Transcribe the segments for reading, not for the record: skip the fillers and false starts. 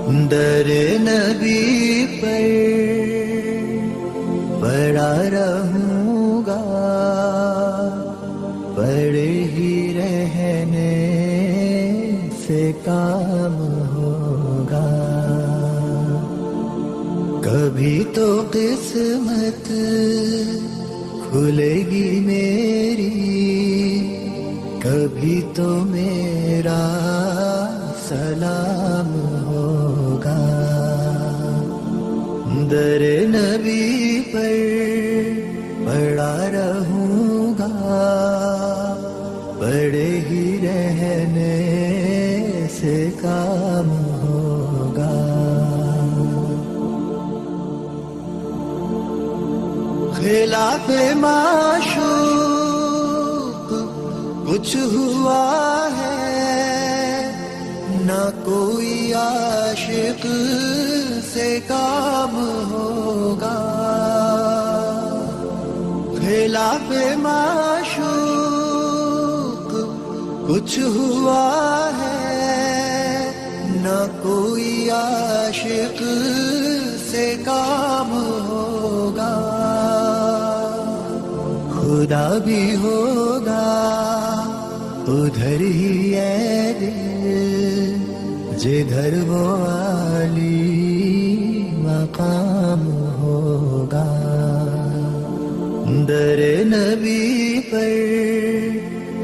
در نبی پر پڑا رہوں گا، پڑے ہی رہنے سے کام ہوگا. کبھی تو قسمت کھلے گی میری، کبھی تو میرا سلام ہوگا. در نبی پر پڑا رہوں گا، پڑے ہی رہنے سے کام ہوگا. خلاف معشوق کچھ ہوا ہے، نہ کوئی عاشق سے کام ہوگا. خلاف معشوق کچھ ہوا ہے، نہ کوئی عاشق سے کام ہوگا. خدا بھی ہوگا ادھر ہی ہے دل، جدھر وہ عالی مقام ہوگا. در نبی پر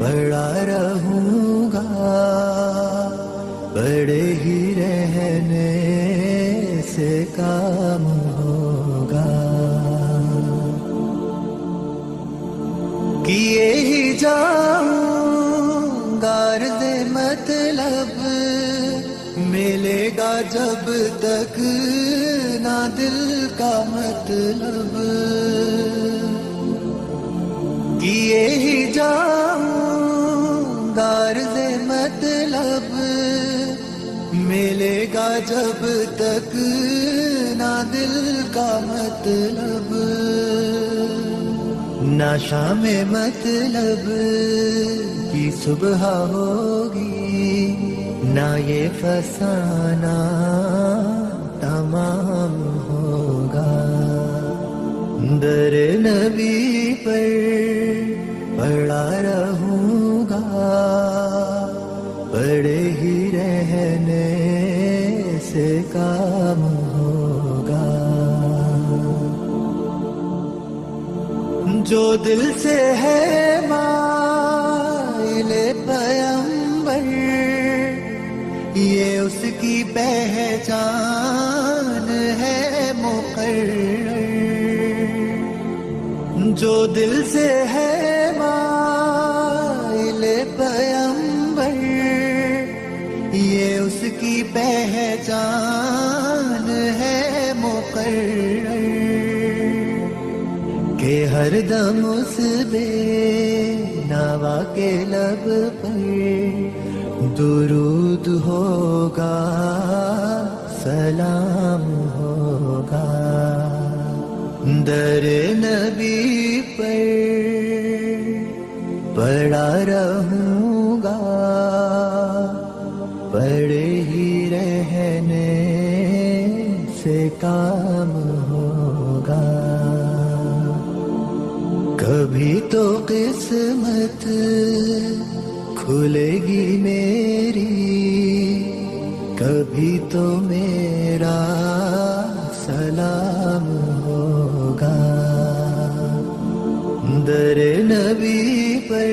پڑا رہوں گا، پڑے ہی رہنے سے کام ہوگا. کیے ہی جاؤں غرض مطلب، ملے گا جب تک نہ دل کا مطلب. کیے ہی جاؤں غرض مطلب، ملے گا جب تک نہ دل کا مطلب. نہ شام مطلب کی صبح ہوگی، نہ یہ فسانہ تمام ہوگا. در نبی پر پڑا رہوں گا، پڑے ہی رہنے سے کام ہوگا. جو دل سے ہے مائل پیمبر، یہ اس کی پہچان ہے مقرر. جو دل سے ہے مائل پیمبر، یہ اس کی پہچان ہے مقرر. کہ ہر دم اس بے نوا کے لب پر درود ہوگا، سلام ہوگا. در نبی پر پڑا رہوں گا، پڑے ہی رہنے سے کام ہوگا. کبھی تو قسمت کھلے گی میری، کبھی تو میرا سلام ہوگا. در نبی پر